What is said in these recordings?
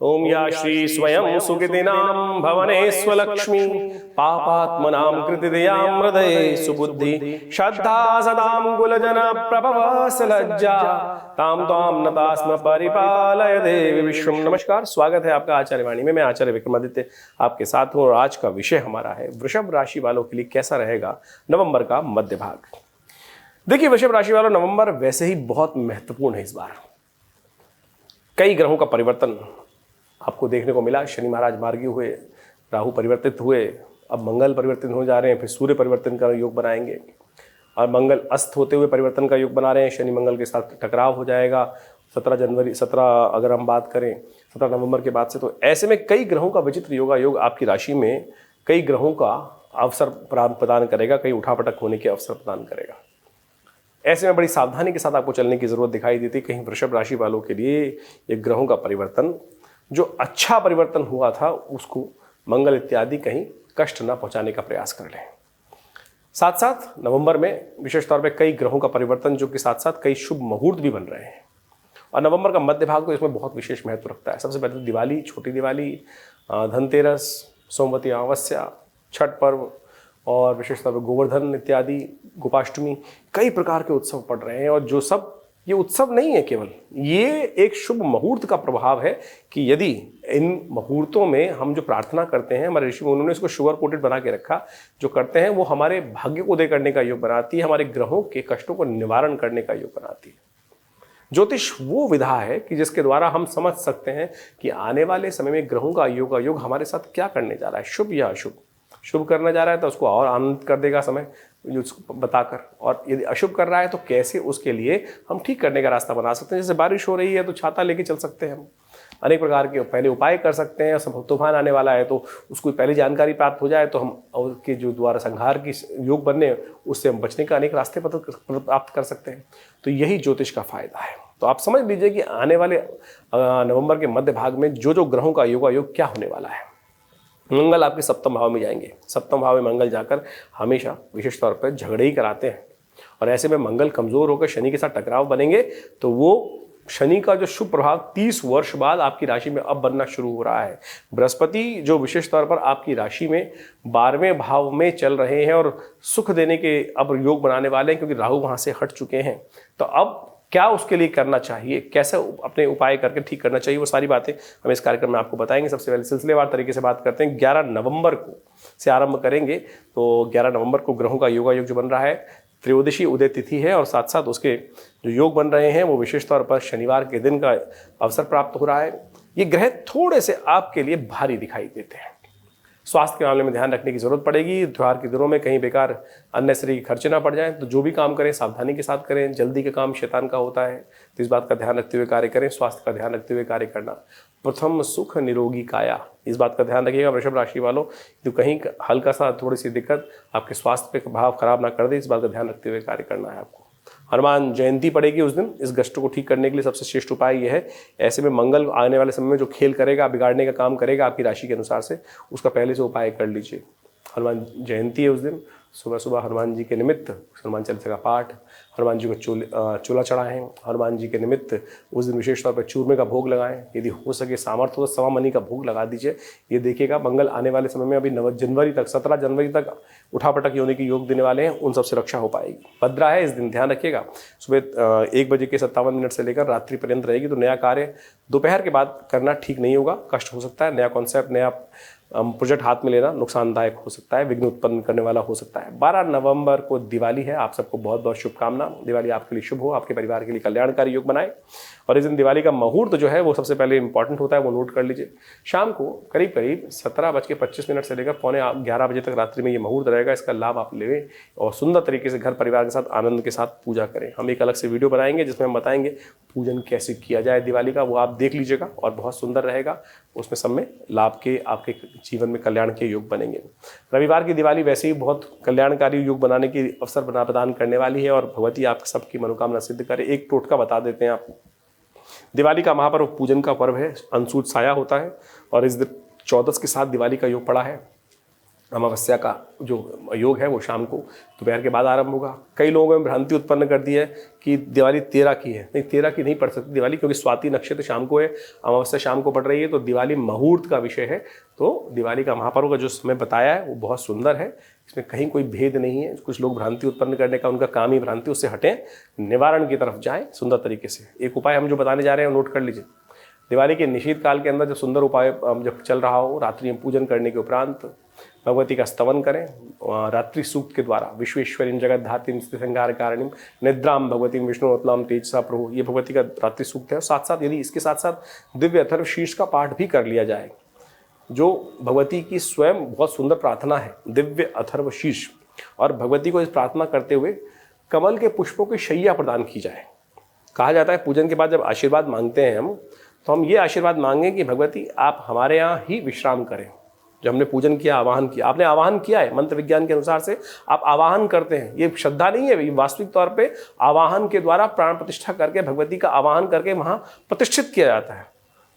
ओम या श्री स्वयं सुकृतिनां भवने स्वलक्ष्मी पापात्मनां कृतिदयां हृदये सुबुद्धि श्रद्धा सदां कुलजन प्रभव लज्जा ताम त्वां नतास्म परिपालय देवी विश्वम। नमस्कार, स्वागत है आपका आचार्य वाणी में। मैं आचार्य विक्रमादित्य आपके साथ हूँ और आज का विषय हमारा है वृषभ राशि वालों के लिए कैसा रहेगा नवंबर का मध्य भाग। देखिए, वृषभ राशि वालों, नवंबर वैसे ही बहुत महत्वपूर्ण है। इस बार कई ग्रहों का परिवर्तन आपको देखने को मिला। शनि महाराज मार्गी हुए, राहु परिवर्तित हुए, अब मंगल परिवर्तन हो जा रहे हैं, फिर सूर्य परिवर्तन का योग बनाएंगे और मंगल अस्त होते हुए परिवर्तन का योग बना रहे हैं। शनि मंगल के साथ टकराव हो जाएगा 17 अगर हम बात करें 17 नवंबर के बाद से। तो ऐसे में कई ग्रहों का विचित्र योग आपकी राशि में कई ग्रहों का अवसर प्रदान करेगा, कई उठापटक होने के अवसर प्रदान करेगा। ऐसे में बड़ी सावधानी के साथ आपको चलने की जरूरत दिखाई देती। कहीं वृषभ राशि वालों के लिए ये ग्रहों का परिवर्तन, जो अच्छा परिवर्तन हुआ था, उसको मंगल इत्यादि कहीं कष्ट न पहुंचाने का प्रयास कर लें। साथ साथ नवंबर में विशेष तौर पे कई ग्रहों का परिवर्तन, जो कि साथ साथ कई शुभ मुहूर्त भी बन रहे हैं। और नवंबर का मध्य भाग तो इसमें बहुत विशेष महत्व रखता है। सबसे पहले दिवाली, छोटी दिवाली, धनतेरस, सोमवती अमावस्या, छठ पर्व और विशेष तौर पर गोवर्धन इत्यादि, गोपाष्टमी, कई प्रकार के उत्सव पड़ रहे हैं। और जो सब ये उत्सव नहीं है केवल, ये एक शुभ मुहूर्त का प्रभाव है कि यदि इन मुहूर्तों में हम जो प्रार्थना करते हैं, हमारे ऋषि उन्होंने इसको शुगर कोटेड बना के रखा, जो करते हैं वो हमारे भाग्य को उदय करने का योग बनाती है, हमारे ग्रहों के कष्टों को निवारण करने का योग बनाती है। ज्योतिष वो विधा है कि जिसके द्वारा हम समझ सकते हैं कि आने वाले समय में ग्रहों का योग हमारे साथ क्या करने जा रहा है, शुभ या अशुभ। शुभ करने जा रहा है तो उसको और आनंद कर देगा समय उसको बताकर, और यदि अशुभ कर रहा है तो कैसे उसके लिए हम ठीक करने का रास्ता बना सकते हैं। जैसे बारिश हो रही है तो छाता लेके चल सकते हैं, हम अनेक प्रकार के पहले उपाय कर सकते हैं। सब तूफान आने वाला है तो उसको पहले जानकारी प्राप्त हो जाए तो हम उसके जो द्वारा संहार की योग बनने, उससे हम बचने का अनेक रास्ते प्राप्त कर सकते हैं। तो यही ज्योतिष का फायदा है। तो आप समझ लीजिए कि आने वाले नवंबर के मध्य भाग में जो ग्रहों का योग क्या होने वाला है। मंगल आपके सप्तम भाव में जाएंगे। सप्तम भाव में मंगल जाकर हमेशा विशेष तौर पर झगड़े ही कराते हैं, और ऐसे में मंगल कमजोर होकर शनि के साथ टकराव बनेंगे तो वो शनि का जो शुभ प्रभाव 30 वर्ष बाद आपकी राशि में अब बनना शुरू हो रहा है। बृहस्पति जो विशेष तौर पर आपकी राशि में 12वें भाव में चल रहे हैं और सुख देने के अब योग बनाने वाले हैं, क्योंकि राहु वहां से हट चुके हैं। तो अब क्या उसके लिए करना चाहिए, कैसे अपने उपाय करके ठीक करना चाहिए, वो सारी बातें हम इस कार्यक्रम में आपको बताएंगे। सबसे पहले सिलसिलेवार तरीके से बात करते हैं। 11 नवंबर को से आरंभ करेंगे। तो 11 नवंबर को ग्रहों का योग जो बन रहा है, त्रयोदशी उदय तिथि है, और साथ साथ उसके जो योग बन रहे हैं वो विशेष तौर पर शनिवार के दिन का अवसर प्राप्त हो रहा है। ये ग्रह थोड़े से आपके लिए भारी दिखाई देते हैं। स्वास्थ्य के मामले में ध्यान रखने की जरूरत पड़ेगी। त्योहार के दिनों में कहीं बेकार अननेसेसरी खर्चे ना पड़ जाएं, तो जो भी काम करें सावधानी के साथ करें। जल्दी का काम शैतान का होता है, तो इस बात का ध्यान रखते हुए कार्य करें। स्वास्थ्य का ध्यान रखते हुए कार्य करना। प्रथम सुख निरोगी काया, इस बात का ध्यान रखिएगा वृषभ राशि वालों। तो कहीं हल्का सा थोड़ी सी दिक्कत आपके स्वास्थ्य पे प्रभाव खराब ना कर दे, इस बात का ध्यान रखते हुए कार्य करना है आपको। हनुमान जयंती पड़ेगी उस दिन। इस कष्ट को ठीक करने के लिए सबसे श्रेष्ठ उपाय यह है, ऐसे में मंगल आने वाले समय में जो खेल करेगा, बिगाड़ने का काम करेगा आपकी राशि के अनुसार से, उसका पहले से उपाय कर लीजिए। हनुमान जयंती है उस दिन, सुबह सुबह हनुमान जी के निमित्त हनुमान चालीसा का पाठ, हनुमान जी को चूल्हा चढ़ाएं। हनुमान जी के निमित्त उस दिन विशेष तौर पर चूरमे का भोग लगाएं। यदि हो सके सामर्थ्य हो तो सवा मनी का भोग लगा दीजिए। ये देखिएगा मंगल आने वाले समय में अभी 17 जनवरी तक उठापटक होने की योग देने वाले हैं, उन सबसे रक्षा हो पाएगी। भद्रा है इस दिन, ध्यान रखिएगा। सुबह 1 बजे के 57 मिनट से लेकर रात्रि पर्यंत रहेगी। तो नया कार्य दोपहर के बाद करना ठीक नहीं होगा, कष्ट हो सकता है। नया कॉन्सेप्ट, नया प्रोजेक्ट हाथ में लेना नुकसानदायक हो सकता है, विघ्न उत्पन्न करने वाला हो सकता है। 12 नवंबर को दिवाली है। आप सबको बहुत बहुत शुभकामना। दिवाली आपके लिए शुभ हो, आपके परिवार के लिए कल्याणकारी योग बनाए। और इस दिन दिवाली का मुहूर्त जो है वो सबसे पहले इंपॉर्टेंट होता है, वो नोट कर लीजिए। शाम को करीब करीब 17:25 से लेकर पौने 11 बजे तक रात्रि में ये मुहूर्त रहेगा। इसका लाभ आप लें और सुंदर तरीके से घर परिवार के साथ आनंद के साथ पूजा करें। हम एक अलग से वीडियो बनाएंगे जिसमें हम बताएंगे पूजन कैसे किया जाए दिवाली का, वो आप देख लीजिएगा और बहुत सुंदर रहेगा। उसमें सब में लाभ के, आपके जीवन में कल्याण के योग बनेंगे। रविवार की दिवाली वैसे ही बहुत कल्याणकारी योग बनाने की अवसर प्रदान करने वाली है, और भगवती आप सबकी मनोकामना सिद्ध करे। एक टोटका बता देते हैं आपको। दिवाली का महापर्व पूजन का पर्व है, अंशुत साया होता है, और इस दिन 14 के साथ दिवाली का योग पड़ा है। अमावस्या का जो योग है वो शाम को दोपहर के बाद आरंभ होगा। कई लोगों में भ्रांति उत्पन्न कर दी है कि दिवाली 13 की है। नहीं, 13 की नहीं पड़ सकती दिवाली, क्योंकि स्वाति नक्षत्र शाम को है, अमावस्या शाम को पड़ रही है, तो दिवाली मुहूर्त का विषय है। तो दिवाली का महापर्व का जो समय बताया है वो बहुत सुंदर है, इसमें कहीं कोई भेद नहीं है। कुछ लोग भ्रांति उत्पन्न करने का, उनका काम ही भ्रांति, उससे हटें, निवारण की तरफ जाएँ सुंदर तरीके से। एक उपाय हम जो बताने जा रहे हैं नोट कर लीजिए। दिवाली के निषेध काल के अंदर जो सुंदर उपाय जब चल रहा हो, रात्रि में पूजन करने के उपरांत भगवती का स्तवन करें रात्रि सूक्त के द्वारा। विश्वेश्वरीं जगत धात्रीं स्थिति संहार कारणीं निद्राम भगवती विष्णुवतलाम तेजसा प्रभु, ये भगवती का रात्रि सूक्त है। साथ साथ यदि इसके साथ साथ दिव्य अथर्व शीर्ष का पाठ भी कर लिया जाए, जो भगवती की स्वयं बहुत सुंदर प्रार्थना है, दिव्य अथर्व शीर्ष, और भगवती को इस प्रार्थना करते हुए कमल के पुष्पों की शैया प्रदान की जाए। कहा जाता है पूजन के बाद जब आशीर्वाद मांगते हैं हम, तो हम ये आशीर्वाद मांगें कि भगवती आप हमारे यहाँ ही विश्राम करें। जब हमने पूजन किया, आवाहन किया, आपने आवाहन किया है, मंत्र विज्ञान के अनुसार से आप आवाहन करते हैं, ये श्रद्धा नहीं है, ये वास्तविक तौर पे आवाहन के द्वारा प्राण प्रतिष्ठा करके भगवती का आवाहन करके वहाँ प्रतिष्ठित किया जाता है।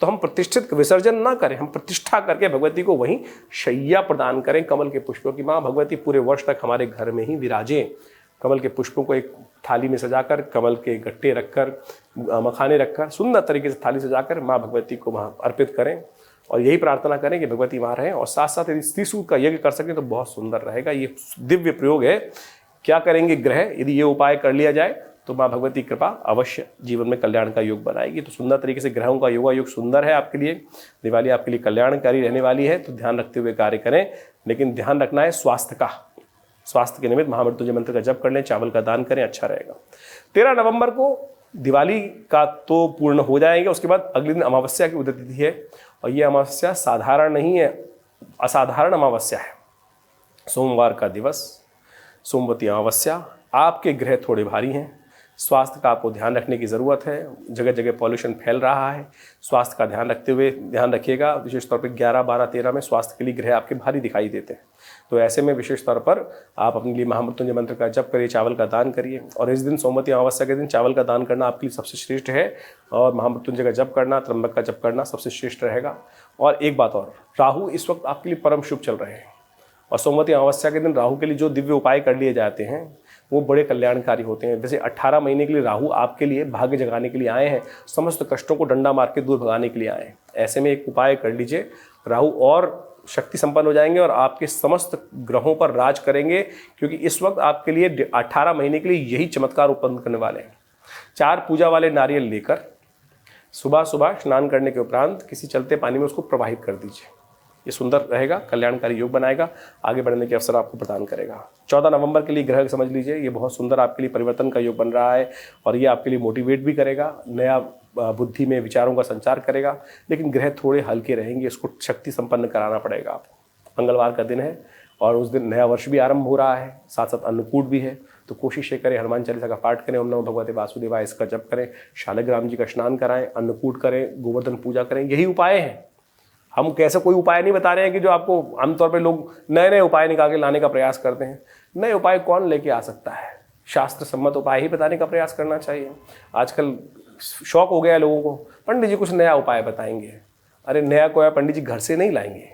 तो हम प्रतिष्ठित विसर्जन ना करें, हम प्रतिष्ठा करके भगवती को वहीं शैया प्रदान करें कमल के पुष्पों की। माँ भगवती पूरे वर्ष तक हमारे घर में ही विराजें। कमल के पुष्पों को एक थाली में सजाकर, कमल के गट्टे रखकर, मखाने रखकर, सुंदर तरीके से थाली सजाकर माँ भगवती को वहाँ अर्पित करें और यही प्रार्थना करें कि भगवती वहाँ रहें। और साथ साथ यदि स्त्री सूक्त का यज्ञ कर सकें तो बहुत सुंदर रहेगा। ये दिव्य प्रयोग है। क्या करेंगे ग्रह, यदि ये उपाय कर लिया जाए तो माँ भगवती कृपा अवश्य जीवन में कल्याण का योग बनाएगी। तो सुंदर तरीके से ग्रहों का योगा योग सुंदर है आपके लिए। दिवाली आपके लिए कल्याणकारी रहने वाली है, तो ध्यान रखते हुए कार्य करें। लेकिन ध्यान रखना है स्वास्थ्य का। स्वास्थ्य के निमित्त महामृत्युंजय मंत्र का जप कर लें, चावल का दान करें, अच्छा रहेगा। 13 नवंबर को दिवाली का तो पूर्ण हो जाएंगे, उसके बाद अगले दिन अमावस्या की उदय तिथि है। और ये अमावस्या साधारण नहीं है, असाधारण अमावस्या है। सोमवार का दिवस, सोमवती अमावस्या। आपके ग्रह थोड़े भारी हैं, स्वास्थ्य का आपको ध्यान रखने की ज़रूरत है। जगह जगह पॉल्यूशन फैल रहा है, स्वास्थ्य का ध्यान रखते हुए ध्यान रखिएगा। विशेष तौर पर 11, 12, 13 में स्वास्थ्य के लिए ग्रह आपके भारी दिखाई देते हैं। तो ऐसे में विशेष तौर पर आप अपने लिए महामृत्युंजय मंत्र का जप करिए, चावल का दान करिए। और इस दिन सोमवती अमावस्या के दिन चावल का दान करना आपके लिए सबसे श्रेष्ठ है, और महामृत्युंजय का जप करना, त्र्यंबक का जप करना सबसे श्रेष्ठ रहेगा। और एक बात और, राहु इस वक्त आपके लिए परम शुभ चल रहे हैं, और सोमवती अमावस्या के दिन राहु के लिए जो दिव्य उपाय कर लिए जाते हैं वो बड़े कल्याणकारी होते हैं। जैसे 18 महीने के लिए राहु आपके लिए भाग्य जगाने के लिए आए हैं, समस्त कष्टों को डंडा मार के दूर भगाने के लिए आए हैं। ऐसे में एक उपाय कर लीजिए, राहु और शक्ति संपन्न हो जाएंगे और आपके समस्त ग्रहों पर राज करेंगे, क्योंकि इस वक्त आपके लिए 18 महीने के लिए यही चमत्कार उत्पन्न करने वाले हैं। 4 पूजा वाले नारियल लेकर सुबह सुबह स्नान करने के उपरांत किसी चलते पानी में उसको प्रवाहित कर दीजिए। ये सुंदर रहेगा, कल्याणकारी योग बनाएगा, आगे बढ़ने के अवसर आपको प्रदान करेगा। 14 नवंबर के लिए ग्रह समझ लीजिए, ये बहुत सुंदर आपके लिए परिवर्तन का योग बन रहा है, और ये आपके लिए मोटिवेट भी करेगा, नया बुद्धि में विचारों का संचार करेगा। लेकिन ग्रह थोड़े हल्के रहेंगे, इसको शक्ति संपन्न कराना पड़ेगा आपको। मंगलवार का दिन है और उस दिन नया वर्ष भी आरंभ हो रहा है, साथ साथ अन्नकूट भी है। तो कोशिश ये करें, हनुमान चालीसा का पाठ करें, ओम नमो भगवते वासुदेवाय इसका जप करें, शालिग्राम जी का स्नान कराएं, अन्नकूट करें, गोवर्धन पूजा करें। यही उपाय हैं। हम कैसे कोई उपाय नहीं बता रहे हैं कि जो आपको आमतौर पे लोग नए नए उपाय निकाल के लाने का प्रयास करते हैं। नए उपाय कौन लेके आ सकता है? शास्त्र सम्मत उपाय ही बताने का प्रयास करना चाहिए। आजकल शौक हो गया है लोगों को, पंडित जी कुछ नया उपाय बताएंगे। अरे नया कोई पंडित जी घर से नहीं लाएंगे।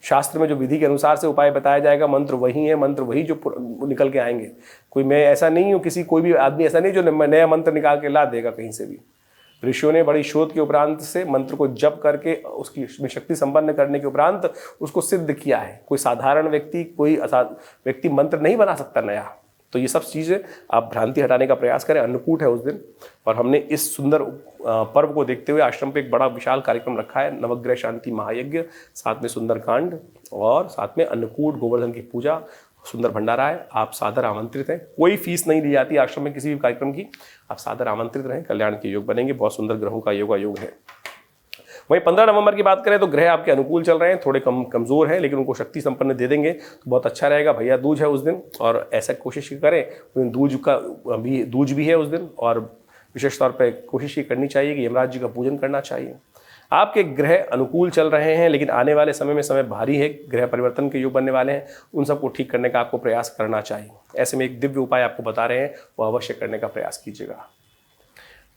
शास्त्र में जो विधि के अनुसार से उपाय बताया जाएगा, मंत्र वही है, मंत्र वही जो निकल के आएंगे। कोई मैं ऐसा नहीं हूँ, कोई भी आदमी ऐसा नहीं जो नया मंत्र निकाल के ला देगा कहीं से भी। ऋषियों ने बड़ी शोध के उपरांत से मंत्र को जप करके उसकी शक्ति संपन्न करने के उपरांत उसको सिद्ध किया है। कोई साधारण व्यक्ति, कोई व्यक्ति मंत्र नहीं बना सकता नया। तो ये सब चीज़ें आप भ्रांति हटाने का प्रयास करें। अन्नकूट है उस दिन, और हमने इस सुंदर पर्व को देखते हुए आश्रम पे एक बड़ा विशाल कार्यक्रम रखा है, नवग्रह शांति महायज्ञ, साथ में सुंदरकांड और साथ में अन्नकूट, गोवर्धन की पूजा, सुंदर भंडारा है। आप सादर आमंत्रित हैं, कोई फीस नहीं ली जाती आश्रम में किसी भी कार्यक्रम की। आप सादर आमंत्रित रहें, कल्याण के योग बनेंगे। बहुत सुंदर ग्रहों का योग है। वहीं 15 नवंबर की बात करें तो ग्रह आपके अनुकूल चल रहे हैं, थोड़े कमज़ोर हैं, लेकिन उनको शक्ति संपन्न दे देंगे तो बहुत अच्छा रहेगा। भैया दूज है उस दिन, और ऐसा कोशिश करें उस दिन दूज भी है उस दिन, और विशेष तौर पर कोशिश ये करनी चाहिए कि यमराज जी का पूजन करना चाहिए। आपके ग्रह अनुकूल चल रहे हैं, लेकिन आने वाले समय में समय भारी है, ग्रह परिवर्तन के योग बनने वाले हैं, उन सबको ठीक करने का आपको प्रयास करना चाहिए। ऐसे में एक दिव्य उपाय आपको बता रहे हैं, वो अवश्य करने का प्रयास कीजिएगा।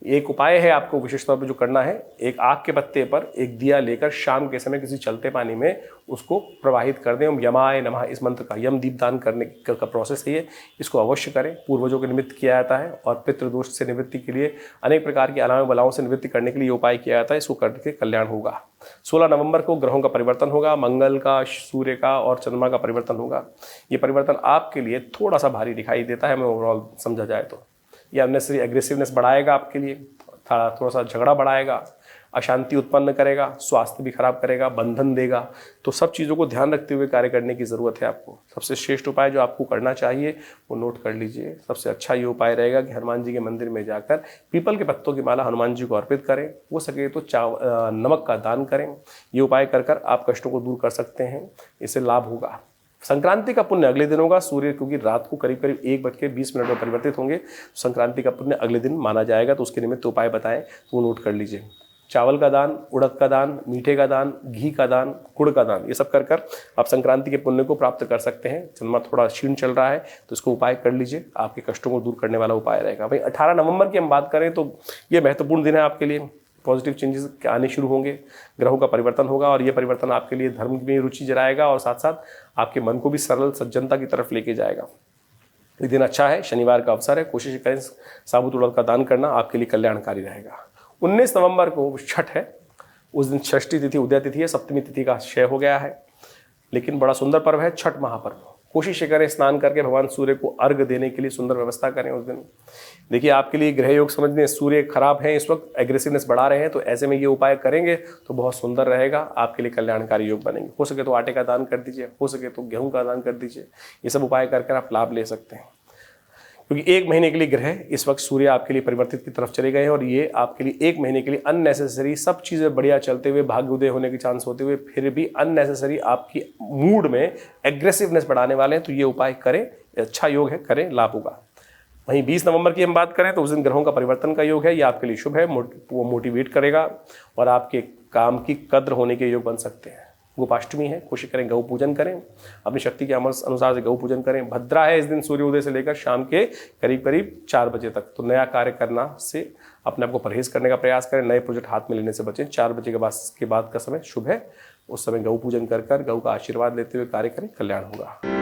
एक उपाय है आपको विशेष तौर पर जो करना है, एक आग के पत्ते पर एक दिया लेकर शाम के समय किसी चलते पानी में उसको प्रवाहित कर दें। ओम यमाय नमः इस मंत्र का, यम दीपदान करने का प्रोसेस है ये, इसको अवश्य करें। पूर्वजों के निमित्त किया जाता है और पितृदोष से निवृत्ति के लिए, अनेक प्रकार की अनाम बलाओं से निवृत्ति करने के लिए उपाय किया जाता है। इसको करने के कल्याण होगा। 16 नवंबर को ग्रहों का परिवर्तन होगा, मंगल का, सूर्य का और चंद्रमा का परिवर्तन होगा। ये परिवर्तन आपके लिए थोड़ा सा भारी दिखाई देता है, हमें ओवरऑल समझा जाए तो। ये अननेसेसरी एग्रेसिवनेस बढ़ाएगा आपके लिए, थोड़ा सा झगड़ा बढ़ाएगा, अशांति उत्पन्न करेगा, स्वास्थ्य भी खराब करेगा, बंधन देगा। तो सब चीज़ों को ध्यान रखते हुए कार्य करने की ज़रूरत है आपको। सबसे श्रेष्ठ उपाय जो आपको करना चाहिए वो नोट कर लीजिए। सबसे अच्छा ये उपाय रहेगा कि हनुमान जी के मंदिर में जाकर पीपल के पत्तों की माला हनुमान जी को अर्पित करें। हो सके तो नमक का दान करें। ये उपाय कर आप कष्टों को दूर कर सकते हैं, इससे लाभ होगा। संक्रांति का पुण्य अगले दिन होगा। सूर्य क्योंकि रात को करीब 1:20 में परिवर्तित होंगे, संक्रांति का पुण्य अगले दिन माना जाएगा। तो उसके निमित्त उपाय बताएं तो वो नोट कर लीजिए। चावल का दान, उड़द का दान, मीठे का दान, घी का दान, गुड़ का दान, ये सब कर आप संक्रांति के पुण्य को प्राप्त कर सकते हैं। चंद्रमा थोड़ा क्षीण चल रहा है तो इसको उपाय कर लीजिए, आपके कष्टों को दूर करने वाला उपाय रहेगा। भाई 18 नवंबर की हम बात करें तो ये महत्वपूर्ण दिन है आपके लिए। पॉजिटिव चेंजेस आने शुरू होंगे, ग्रहों का परिवर्तन होगा और ये परिवर्तन आपके लिए धर्म में रुचि जगाएगा और साथ साथ आपके मन को भी सरल सज्जनता की तरफ लेके जाएगा। ये दिन अच्छा है, शनिवार का अवसर है, कोशिश करें साबुत उड़द का दान करना आपके लिए कल्याणकारी रहेगा। 19 नवंबर को छठ है, उस दिन षष्ठी तिथि उदय तिथि है, सप्तमी तिथि का क्षय हो गया है, लेकिन बड़ा सुंदर पर्व है छठ महापर्व। कोशिश करें स्नान करके भगवान सूर्य को अर्घ देने के लिए सुंदर व्यवस्था करें उस दिन। देखिए आपके लिए ग्रह योग समझने, सूर्य खराब है इस वक्त, एग्रेसिवनेस बढ़ा रहे हैं, तो ऐसे में ये उपाय करेंगे तो बहुत सुंदर रहेगा, आपके लिए कल्याणकारी योग बनेंगे। हो सके तो आटे का दान कर दीजिए, हो सके तो गेहूं का दान कर दीजिए। ये सब उपाय करके आप लाभ ले सकते हैं, क्योंकि 1 महीने के लिए ग्रह इस वक्त सूर्य आपके लिए परिवर्तित की तरफ चले गए हैं और ये आपके लिए 1 महीने के लिए अननेसेसरी, सब चीज़ें बढ़िया चलते हुए, भाग्य उदय होने के चांस होते हुए, फिर भी अननेसेसरी आपकी मूड में एग्रेसिवनेस बढ़ाने वाले हैं। तो ये उपाय करें, अच्छा योग है, करें, लाभ होगा। वहीं 20 नवंबर की हम बात करें तो उस दिन ग्रहों का परिवर्तन का योग है, ये आपके लिए शुभ है, वो मोटिवेट करेगा और आपके काम की कद्र होने के योग बन सकते हैं। गोपाष्टमी है, कोशिश करें गौ पूजन करें, अपनी शक्ति के अनुसार से गौ पूजन करें। भद्रा है, इस दिन सूर्योदय से लेकर शाम के करीब 4 बजे तक। तो नया कार्य करना से अपने आप को परहेज करने का प्रयास करें, नए प्रोजेक्ट हाथ में लेने से बचें। 4 बजे के बाद का समय शुभ है, उस समय गौ पूजन कर गौ का आशीर्वाद लेते हुए कार्य करें, कल्याण होगा।